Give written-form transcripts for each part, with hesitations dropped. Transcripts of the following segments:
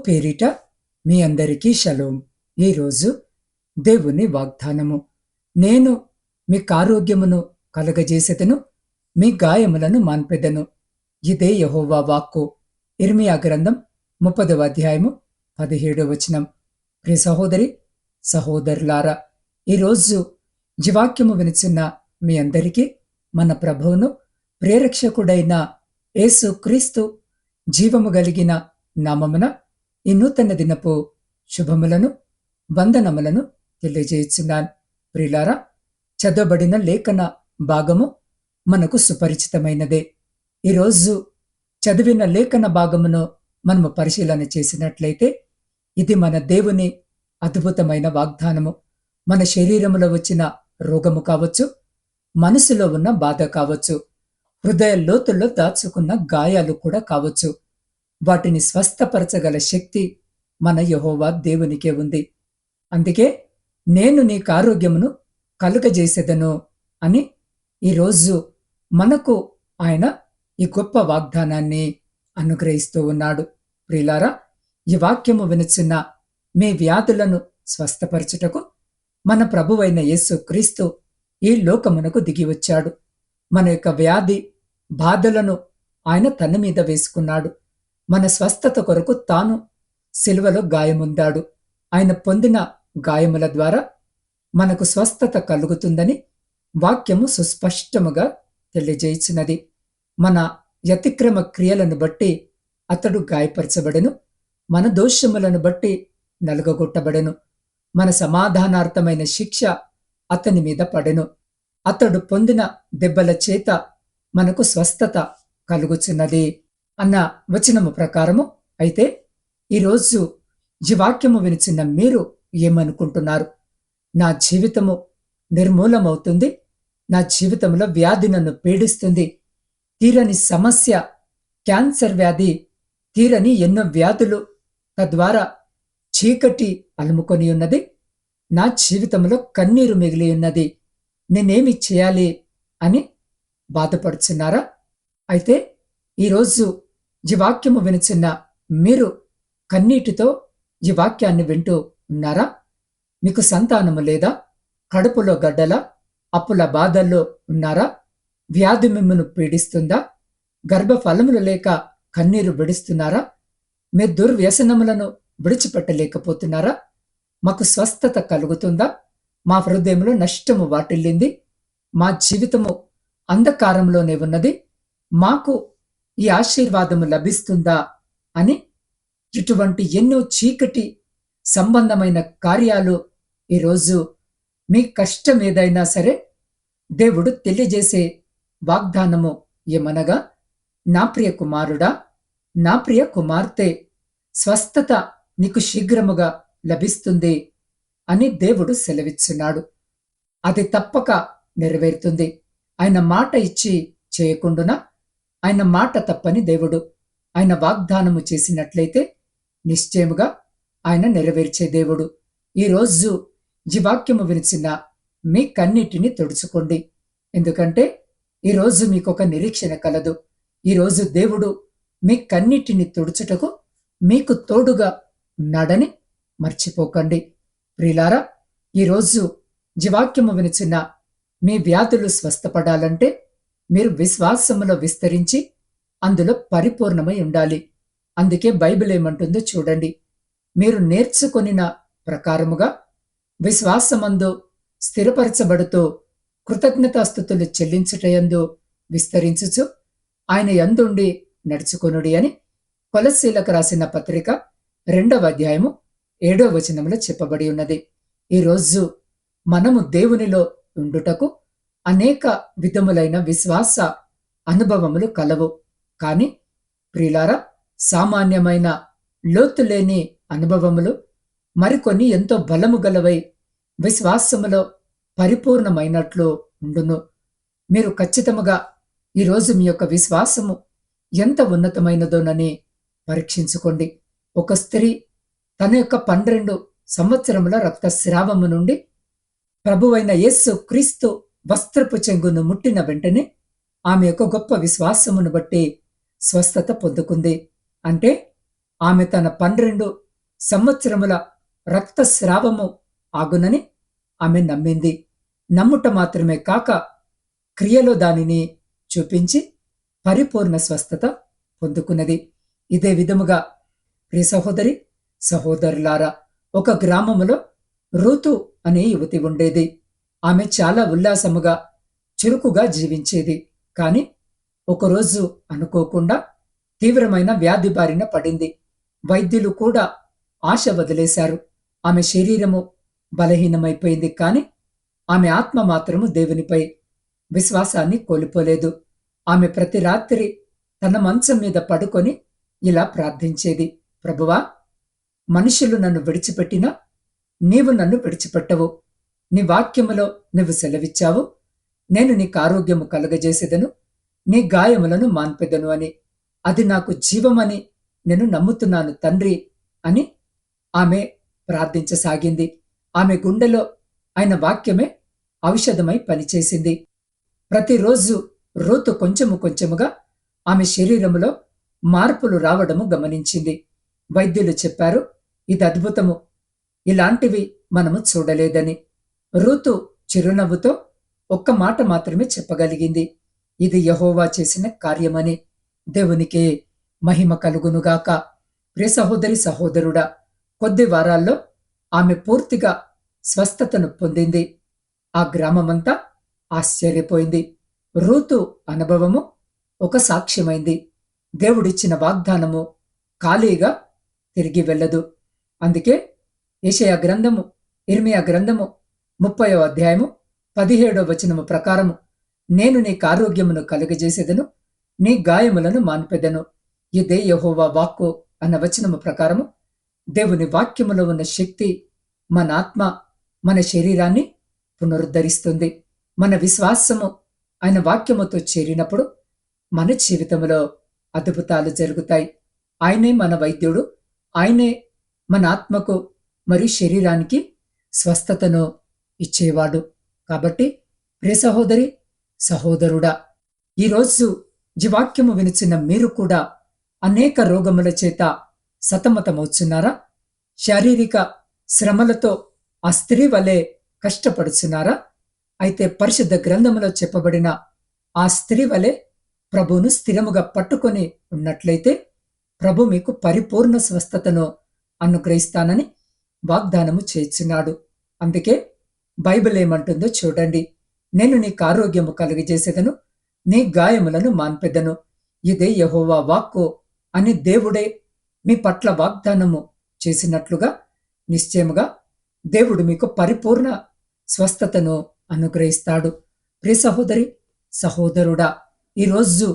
పేరిట మీ అందరికీ షలోం. ఈరోజు దేవుని వాగ్దానము. నేను మీకారోగ్యమును కలగజేసెదను, మీ గాయములను మాన్పెదను. ఇదే యెహోవా వాక్కు. ఇర్మియా గ్రంథం 30వ అధ్యాయము 17వ వచనం. ప్రియ సహోదరి సహోదరులారా, ఈరోజు జీవాక్యము వినుచున్న మీ అందరికీ మన ప్రభువును ప్రేరక్షకుడైన యేసు క్రీస్తు జీవము కలిగిన నామమున ఈ నూతన దినపు శుభములను వందనములను తెలియజేయుచున్నాను. ప్రియులారా, చదవబడిన లేఖన భాగము మనకు సుపరిచితమైనదే. ఈరోజు చదివిన లేఖన భాగమును మనము పరిశీలన చేసినట్లయితే ఇది మన దేవుని అద్భుతమైన వాగ్దానము. మన శరీరములో వచ్చిన రోగము కావచ్చు, మనసులో ఉన్న బాధ కావచ్చు, హృదయ లోతుల్లో దాచుకున్న గాయాలు కూడా కావచ్చు, వాటిని స్వస్థపరచగల శక్తి మన యెహోవా దేవునికే ఉంది. అందుకే నేను నీకు ఆరోగ్యమును కలుగజేసెదను అని ఈరోజు మనకు ఆయన ఈ గొప్ప వాగ్దానాన్ని అనుగ్రహిస్తూ ఉన్నాడు. ప్రియులారా, ఈ వాక్యము వినుచున్న మీ వ్యాధులను స్వస్థపరచుటకు మన ప్రభువైన యేసు క్రీస్తు ఈ లోకమునకు దిగి వచ్చాడు. మన యొక్క వ్యాధి బాధలను ఆయన తన మీద వేసుకున్నాడు. మన స్వస్థత కొరకు తాను సిలువలో గాయముందాడు. ఆయన పొందిన గాయముల ద్వారా మనకు స్వస్థత కలుగుతుందని వాక్యము సుస్పష్టముగా తెలియజేయుచున్నది. మన అతిక్రమ క్రియలను బట్టి అతడు గాయపరచబడెను, మన దోషములను బట్టి నలుగగొట్టబడెను, మన సమాధానార్థమైన శిక్ష అతని మీద పడెను, అతడు పొందిన దెబ్బల చేత మనకు స్వస్థత కలుగుచున్నది అన్న వచనము ప్రకారము. అయితే ఈరోజు ఈ వాక్యము వినిచిన మీరు ఏమనుకుంటున్నారు? నా జీవితము నిర్మూలమవుతుంది, నా జీవితంలో వ్యాధి నన్ను పీడిస్తుంది, తీరని సమస్య క్యాన్సర్ వ్యాధి, తీరని ఎన్నో వ్యాధులు, తద్వారా చీకటి అలుముకొని ఉన్నది, నా జీవితంలో కన్నీరు మిగిలి ఉన్నది, నేనేమి చేయాలి అని బాధపడుచున్నారా? అయితే ఈరోజు ఈ వాక్యము వినుచున్న మీరు కన్నీటితో ఈ వాక్యాన్ని వింటూ ఉన్నారా? మీకు సంతానము లేదా? కడుపులో గడ్డల అప్పుల బాధల్లో ఉన్నారా? వ్యాధి మిమ్మను పీడిస్తుందా? గర్భఫలములు లేక కన్నీరు విడుస్తున్నారా? మీ దుర్వ్యసనములను విడిచిపెట్టలేకపోతున్నారా? మాకు స్వస్థత కలుగుతుందా? మా హృదయంలో నష్టము వాటిల్లింది, మా జీవితము అంధకారంలోనే ఉన్నది, మాకు ఈ ఆశీర్వాదము లభిస్తుందా అని ఇటువంటి ఎన్నో చీకటి సంబంధమైన కార్యాలు ఈరోజు మీ కష్టం ఏదైనా సరే దేవుడు తెలియజేసే వాగ్దానము ఏమనగా, నా ప్రియ కుమారుడా, నా ప్రియ కుమార్తె, స్వస్థత నీకు శీఘ్రముగా లభిస్తుంది అని దేవుడు సెలవిస్తున్నాడు. అది తప్పక నెరవేరుతుంది. ఆయన మాట ఇచ్చి చేయకుండునా? ఆయన మాట తప్పని దేవుడు. ఆయన వాగ్దానము చేసినట్లయితే నిశ్చయముగా ఆయన నెరవేర్చే దేవుడు. ఈరోజు ఈ వాక్యము వినిచిన మీ కన్నిటిని తుడుచుకోండి. ఎందుకంటే ఈరోజు మీకు ఒక నిరీక్షణ కలదు. ఈరోజు దేవుడు మీ కన్నిటిని తుడుచుటకు మీకు తోడుగా ఉన్నాడని మర్చిపోకండి. ప్రియులారా, ఈరోజు ఈ వాక్యము వినిచిన మీ వ్యాధులు స్వస్థపడాలంటే మీరు విశ్వాసములో విస్తరించి అందులో పరిపూర్ణమై ఉండాలి. అందుకే బైబిల్ ఏమంటుందో చూడండి. మీరు నేర్చుకొనిన ప్రకారముగా విశ్వాసమందు స్థిరపరచబడుతూ కృతజ్ఞతాస్తుతులు చెల్లించుటయందు విస్తరించుచు ఆయన యందుండి నడుచుకొనుడి అని కొలస్సీలకు రాసిన పత్రిక 2వ అధ్యాయము 7వ వచనంలో చెప్పబడి ఉన్నది. ఈరోజు మనము దేవునిలో ఉండుటకు అనేక విధములైన విశ్వాస అనుభవములు కలవు. కాని ప్రియులారా, సామాన్యమైన లోతులేని అనుభవములు మరికొన్ని ఎంతో బలము గలవై విశ్వాసములో పరిపూర్ణమైనట్లు ఉండును. మీరు ఖచ్చితముగా ఈరోజు మీ యొక్క విశ్వాసము ఎంత ఉన్నతమైనదోనని పరీక్షించుకోండి. ఒక స్త్రీ తన యొక్క 12 సంవత్సరముల రక్తస్రావము నుండి ప్రభువైన యేసు క్రీస్తు వస్త్రపు చెంగును ముట్టిన వెంటనే ఆమె యొక్క గొప్ప విశ్వాసమును బట్టి స్వస్థత పొందుకుంది. అంటే ఆమె తన 12 సంవత్సరముల రక్తస్రావము ఆగునని ఆమె నమ్మింది. నమ్ముట మాత్రమే కాక క్రియలో దానిని చూపించి పరిపూర్ణ స్వస్థత పొందుకున్నది. ఇదే విధముగా ప్రియ సహోదరి సహోదరులారా, ఒక గ్రామములో రూతు అనే యువతి ఉండేది. ఆమె చాలా ఉల్లాసముగా చురుకుగా జీవించేది. కాని ఒకరోజు అనుకోకుండా తీవ్రమైన వ్యాధి బారిన పడింది. వైద్యులు కూడా ఆశ వదిలేశారు. ఆమె శరీరము బలహీనమైపోయింది. కాని ఆమె ఆత్మ మాత్రము దేవునిపై విశ్వాసాన్ని కోల్పోలేదు. ఆమె ప్రతి రాత్రి తన మంచం మీద పడుకొని ఇలా ప్రార్థించేది, ప్రభువా, మనుషులు నన్ను విడిచిపెట్టినా నీవు నన్ను విడిచిపెట్టవు. నీ వాక్యములో నువ్వు సెలవిచ్చావు, నేను నీకు ఆరోగ్యము కలుగజేసేదను, నీ గాయములను మాన్పెదను అని. అది నాకు జీవమని నేను నమ్ముతున్నాను తండ్రి అని ఆమె ప్రార్థించసాగింది. ఆమె గుండెలో ఆయన వాక్యమే ఔషధమై పనిచేసింది. ప్రతిరోజు రూతు కొంచెము కొంచెముగా ఆమె శరీరములో మార్పులు రావడము గమనించింది. వైద్యులు చెప్పారు, ఇది అద్భుతము, ఇలాంటివి మనము చూడలేదని. రూతు చిరునవ్వుతో ఒక్క మాట మాత్రమే చెప్పగలిగింది, ఇది యెహోవా చేసిన కార్యమని. దేవునికే మహిమ కలుగునుగాక. ప్రియ సహోదరి సహోదరుడా, కొద్ది వారాల్లో ఆమె పూర్తిగా స్వస్థతను పొందింది. ఆ గ్రామమంతా ఆశ్చర్యపోయింది. రూతు అనుభవము ఒక సాక్ష్యమైంది. దేవుడిచ్చిన వాగ్దానము ఖాళీగా తిరిగి వెళ్ళదు. అందుకే యెషయా గ్రంథము, ఇర్మియా గ్రంథము 30వ అధ్యాయము 17వ వచనము ప్రకారము, నేను నీకు ఆరోగ్యమును కలుగజేసేదను, నీ గాయములను మాన్పెదను, ఇదే యెహోవా వాక్కు అన్న వచనము ప్రకారము దేవుని వాక్యములో ఉన్న శక్తి మన ఆత్మ, మన శరీరాన్ని పునరుద్ధరిస్తుంది. మన విశ్వాసము ఆయన వాక్యముతో చేరినప్పుడు మన జీవితంలో అద్భుతాలు జరుగుతాయి. ఆయనే మన వైద్యుడు. ఆయనే మన ఆత్మకు మరియు శరీరానికి స్వస్థతను ఇచ్చేవాడు. కాబట్టి ప్రియ సహోదరి సహోదరుడా, ఈరోజు ఈ వాక్యము వినిచిన మీరు కూడా అనేక రోగముల చేత సతమతమవుతున్నారా? శారీరక శ్రమలతో ఆ స్త్రీ వలె కష్టపడుచున్నారా? అయితే పరిశుద్ధ గ్రంథములో చెప్పబడిన ఆ స్త్రీ వలె ప్రభువును స్థిరముగా పట్టుకొని ఉన్నట్లయితే ప్రభు మీకు పరిపూర్ణ స్వస్థతను అనుగ్రహిస్తానని వాగ్దానము చేస్తున్నాడు. అందుకే బైబిల్ ఏమంటుందో చూడండి, నేను నీకు ఆరోగ్యము కలుగజేసేదను, నీ గాయములను మాన్పెదను, ఇదే యెహోవా వాక్కు అని దేవుడే మీ పట్ల వాగ్దానము చేసినట్లుగా నిశ్చయముగా దేవుడు మీకు పరిపూర్ణ స్వస్థతను అనుగ్రహిస్తాడు. ప్రియ సహోదరి సహోదరుడా, ఈరోజు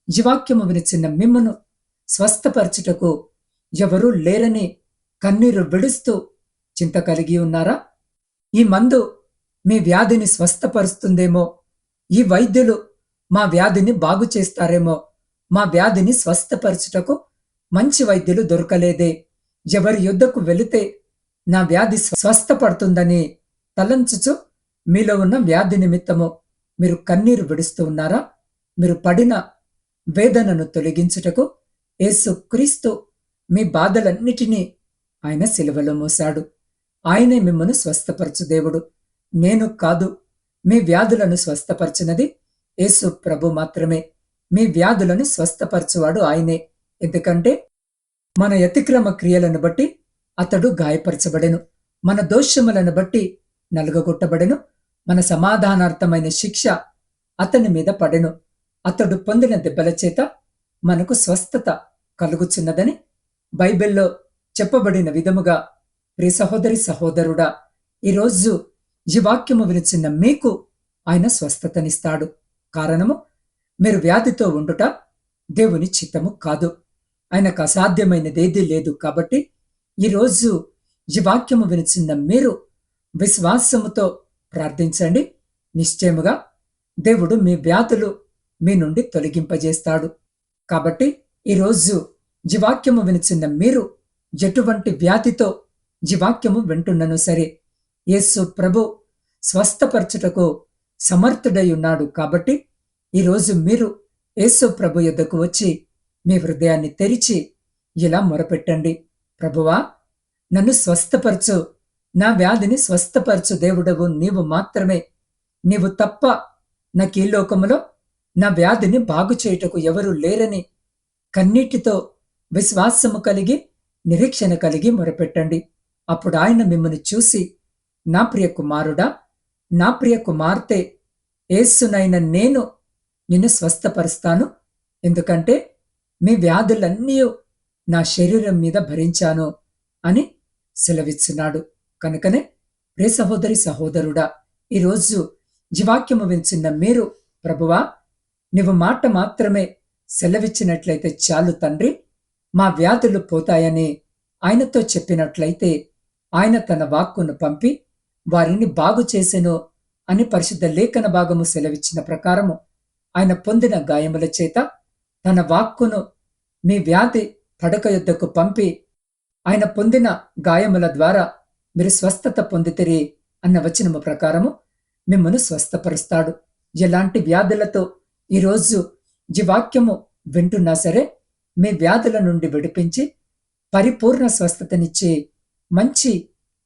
జీవాక్యము వినిచిన మిమ్మను స్వస్థపరచుటకు ఎవరూ లేరని కన్నీరు విడుస్తూ చింత కలిగి ఉన్నారా? ఈ మందు మీ వ్యాధిని స్వస్థపరుస్తుందేమో, ఈ వైద్యులు మా వ్యాధిని బాగు చేస్తారేమో, మా వ్యాధిని స్వస్థపరచుటకు మంచి వైద్యులు దొరకలేదే, ఎవరి యుద్ధకు వెళితే నా వ్యాధి స్వస్థపడుతుందని తలంచుచు మీలో ఉన్న వ్యాధి నిమిత్తము మీరు కన్నీరు విడుస్తూ ఉన్నారా? మీరు పడిన వేదనను తొలగించుటకు యేసు క్రీస్తు మీ బాధలన్నిటినీ ఆయన సిలువలో మోశాడు. ఆయనే మిమ్మను స్వస్థపరచు దేవుడు. నేను కాదు, మీ వ్యాధులను స్వస్థపరచినది యేసు ప్రభు మాత్రమే. మీ వ్యాధులను స్వస్థపరచువాడు ఆయనే. ఎందుకంటే మన అతిక్రమ క్రియలను బట్టి అతడు గాయపరచబడెను, మన దోషములను బట్టి నలుగగొట్టబడెను, మన సమాధానార్థమైన శిక్ష అతని మీద పడెను, అతడు పొందిన దెబ్బల చేత మనకు స్వస్థత కలుగుచున్నదని బైబిల్లో చెప్పబడిన విధముగా ప్రియ సహోదరి సహోదరుడా, ఈరోజు ఈ వాక్యము వినిచిన మీకు ఆయన స్వస్థతనిస్తాడు. కారణము, మీరు వ్యాధితో ఉండుట దేవుని చిత్తము కాదు. ఆయనకు అసాధ్యమైనదేదీ లేదు. కాబట్టి ఈరోజు ఈ వాక్యము వినిచిన మీరు విశ్వాసముతో ప్రార్థించండి. నిశ్చయముగా దేవుడు మీ వ్యాధులు మీ నుండి తొలగింపజేస్తాడు. కాబట్టి ఈరోజు ఈ వాక్యము వినిచిన మీరు ఎటువంటి వ్యాధితో ఈ వాక్యము వింటున్నను సరే, యేసు ప్రభు స్వస్థపరచుటకు సమర్థుడై ఉన్నాడు. కాబట్టి ఈరోజు మీరు యేసు ప్రభు యొద్దకు వచ్చి మీ హృదయాన్ని తెరిచి ఇలా మొరపెట్టండి. ప్రభువా, నన్ను స్వస్థపరచు, నా వ్యాధిని స్వస్థపరచు దేవుడవు నీవు మాత్రమే. నీవు తప్ప నాకీ లోకములో నా వ్యాధిని బాగు చేయుటకు ఎవరూ లేరని కన్నీటితో విశ్వాసము కలిగి, నిరీక్షణ కలిగి మొరపెట్టండి. అప్పుడు ఆయన మిమ్మల్ని చూసి, నా ప్రియ కుమారుడా, నా ప్రియ కుమార్తె, యేసునైన నేను నిన్ను స్వస్థపరుస్తాను. ఎందుకంటే మీ వ్యాధులన్నీ నా శరీరం మీద భరించాను అని సెలవిస్తున్నాడు. కనుకనే ప్రియ సహోదరి సహోదరుడా, ఈరోజు జీవాక్యము వింటున్న మీరు, ప్రభువా, నీవు మాట మాత్రమే సెలవిచ్చినట్లయితే చాలు తండ్రి, మా వ్యాధులు పోతాయని ఆయనతో చెప్పినట్లయితే ఆయన తన వాక్కును పంపి వారిని బాగు చేసెను అని పరిశుద్ధ లేఖన భాగము సెలవిచ్చిన ప్రకారము ఆయన పొందిన గాయముల చేత తన వాక్కును మీ వ్యాధి పడక యొద్దకు పంపి ఆయన పొందిన గాయముల ద్వారా మీరు స్వస్థత పొందితిరి అన్న వచనము ప్రకారము మిమ్మల్ని స్వస్థపరుస్తాడు. ఎలాంటి వ్యాధులతో ఈరోజు జీవాక్యము వింటున్నా సరే, మీ వ్యాధుల నుండి విడిపించి పరిపూర్ణ స్వస్థతనిచ్చి మంచి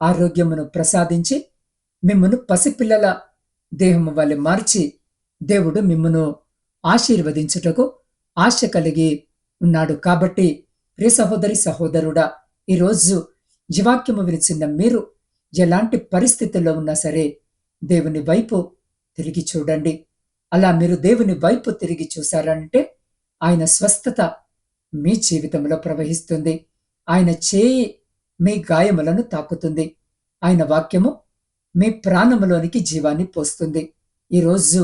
ఆరోగ్యమును ప్రసాదించి మిమ్మును పసిపిల్లల దేహము వలె మార్చి దేవుడు మిమ్మును ఆశీర్వదించుటకు ఆశ కలిగి ఉన్నాడు. కాబట్టి ప్రియ సహోదరి సహోదరుడా, ఈరోజు జీవాక్యము వినిచిన మీరు ఎలాంటి పరిస్థితుల్లో ఉన్నా సరే దేవుని వైపు తిరిగి చూడండి. అలా మీరు దేవుని వైపు తిరిగి చూశారంటే ఆయన స్వస్థత మీ జీవితంలో ప్రవహిస్తుంది. ఆయన చేయి మీ గాయములను తాకుతుంది. ఆయన వాక్యము మీ ప్రాణములోనికి జీవాన్ని పోస్తుంది. ఈరోజు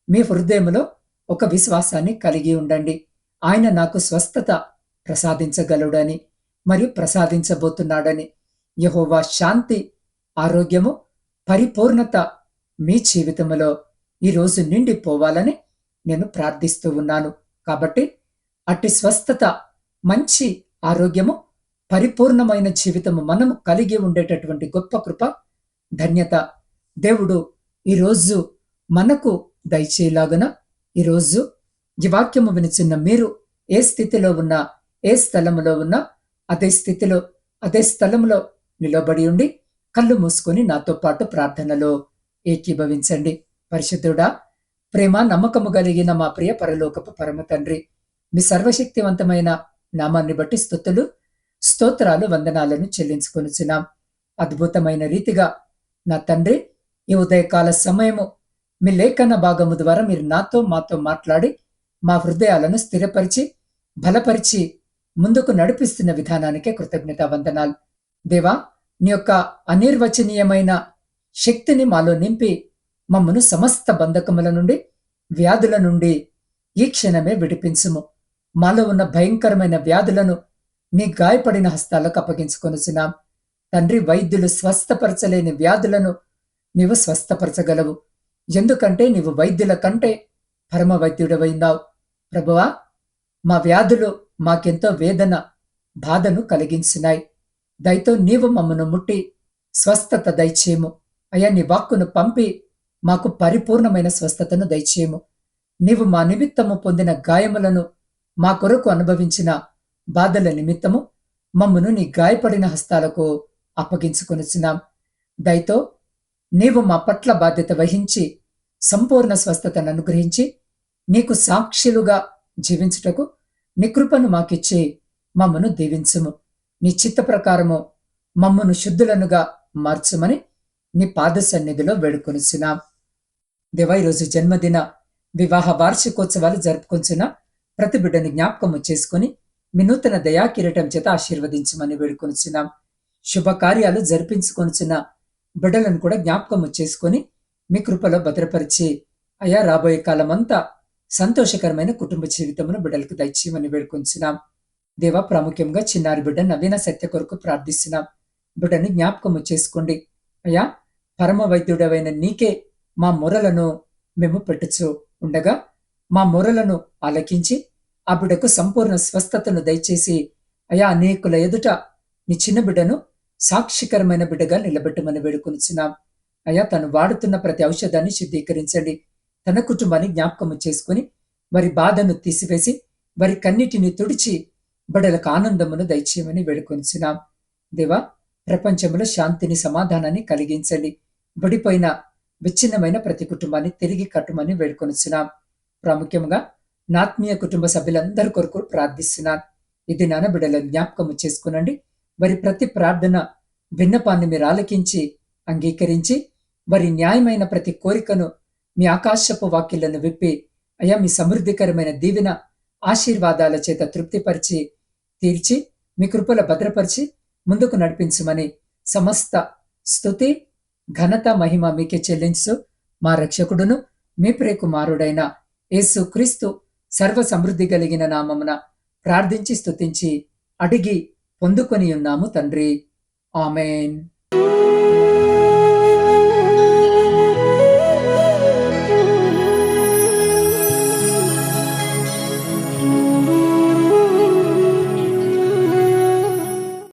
మీ హృదయములో ఒక విశ్వాసాన్ని కలిగి ఉండండి. ఆయన నాకు స్వస్థత ప్రసాదించగలడని మరియు ప్రసాదించబోతున్నాడని. యెహోవా శాంతి, ఆరోగ్యము, పరిపూర్ణత మీ జీవితంలో ఈరోజు నిండిపోవాలని నేను ప్రార్థిస్తూ ఉన్నాను. కాబట్టి అట్టి స్వస్థత, మంచి ఆరోగ్యము, పరిపూర్ణమైన జీవితము మనము కలిగి ఉండేటటువంటి గొప్ప కృప, ధన్యత దేవుడు ఈరోజు మనకు దయచేలాగున ఈరోజు జీవాక్యము వినిచిన్న మీరు ఏ స్థితిలో ఉన్నా, ఏ స్థలములో ఉన్నా అదే స్థితిలో, అదే స్థలములో నిలబడి ఉండి కళ్ళు మూసుకొని నాతో పాటు ప్రార్థనలో ఏకీభవించండి. పరిశుద్ధుడా, ప్రేమ నమ్మకము కలిగిన మా ప్రియ పరలోకపు పరమ తండ్రి, మీ సర్వశక్తివంతమైన నామాన్ని బట్టి స్తుతులు, స్తోత్రాలు, వందనాలను చెల్లించుకొనుచున్నాం. అద్భుతమైన రీతిగా నా తండ్రి, ఈ ఉదయకాల సమయము మీ లేఖన భాగము ద్వారా మీరు నాతో మాతో మాట్లాడి మా హృదయాలను స్థిరపరిచి బలపరిచి ముందుకు నడిపిస్తున్న విధానానికే కృతజ్ఞత వందనాలు. దేవా, నీ యొక్క అనిర్వచనీయమైన శక్తిని మాలో నింపి మమ్మను సమస్త బంధకముల నుండి, వ్యాధుల నుండి ఈ క్షణమే విడిపించుము. మాలో ఉన్న భయంకరమైన వ్యాధులను నీ గాయపడిన హస్తాలకు అప్పగించుకొనుచున్నాం. తండ్రి, వైద్యులు స్వస్థపరచలేని వ్యాధులను నీవు స్వస్థపరచగలవు. ఎందుకంటే నీవు వైద్యుల కంటే పరమ వైద్యుడవైనావు. ప్రభువా, మా వ్యాధులు మాకెంతో వేదన, బాధను కలిగించినాయి. దయతో నీవు మమ్మను ముట్టి స్వస్థత దయచేయము. అయ్యా, నీ వాక్కును పంపి మాకు పరిపూర్ణమైన స్వస్థతను దయచేయము. నీవు మా నిమిత్తము పొందిన గాయములను, మా కొరకు అనుభవించిన బాధల నిమిత్తము మమ్మను నీ గాయపడిన హస్తాలకు అప్పగించుకొనుచున్నాం. దయతో నీవు మా పట్ల బాధ్యత వహించి సంపూర్ణ స్వస్థతను అనుగ్రహించి నీకు సాక్షులుగా జీవించుటకు నీ కృపను మాకిచ్చి మమ్మను దీవించుము. నీ చిత్త ప్రకారము మమ్మను శుద్ధులనుగా మార్చుమని నీ పాద సన్నిధిలో వేడుకొనుచున్నాం. దేవా, ఈరోజు జన్మదిన, వివాహ వార్షికోత్సవాలు జరుపుకొంచున్న ప్రతి బిడ్డని జ్ఞాపకము చేసుకుని మీ నూతన దయా కిరీటం చేత ఆశీర్వదించమని వేడుకొనుచున్నాం. శుభకార్యాలు జరిపించుకొనుచున్న బిడ్డలను కూడా జ్ఞాపకము చేసుకొని మీ కృపలో భద్రపరిచి అయా రాబోయే కాలమంతా సంతోషకరమైన కుటుంబ జీవితమును బిడ్డలకు దయచేయమని వేడుకొంచున్నాం. దేవా, ప్రాముఖ్యంగా చిన్నారి బిడ్డ నవీన సత్య కొరకు ప్రార్థిస్తున్నాం. బిడ్డని జ్ఞాపకము చేసుకోండి. అయ్యా, పరమ వైద్యుడవైన నీకే మా మొరలను మేము పెట్టుచు ఉండగా మా మొరలను ఆలకించి ఆ బిడ్డకు సంపూర్ణ స్వస్థతను దయచేసి అయా అనేకుల ఎదుట నీ చిన్న బిడ్డను సాక్షికరమైన బిడ్డగా నిలబెట్టమని వేడుకొనిచున్నాం. అయా, తను వాడుతున్న ప్రతి ఔషధాన్ని శుద్ధీకరించండి. తన కుటుంబాన్ని జ్ఞాపకము చేసుకుని వారి బాధను తీసివేసి వారి కన్నిటిని తుడిచి బడలకు ఆనందమును దయచేయమని వేడుకొనిచున్నాం. దేవా, ప్రపంచంలో శాంతిని సమాధానాన్ని కలిగించండి. విడిపోయిన విచ్ఛిన్నమైన ప్రతి కుటుంబాన్ని తిరిగి కట్టుమని వేడుకొనిచున్నాం. ప్రాముఖ్యంగా నా ఆత్మీయ కుటుంబ సభ్యులందరి కొరకు ప్రార్థిస్తున్నాను. ఇది నాన్న బిడ్డల జ్ఞాపకము చేసుకునండి. వారి ప్రతి ప్రార్థన విన్నపాన్ని మీరు ఆలకించి అంగీకరించి వారి న్యాయమైన ప్రతి కోరికను మీ ఆకాశపు వాక్యలను విప్పి అయా మీ సమృద్ధికరమైన దీవెన ఆశీర్వాదాల చేత తృప్తిపరిచి తీర్చి మీ కృపల భద్రపరిచి ముందుకు నడిపించమని సమస్త స్తుతి ఘనత మహిమ మీకే చెల్లించు మా రక్షకుడును మీ ప్రియకుమారుడైన యేసు క్రీస్తు సర్వ సమృద్ధి కలిగిన నామమున ప్రార్థించి స్తుతించి అడిగి పొందుకొని ఉన్నాము తండ్రి. ఆమెన్.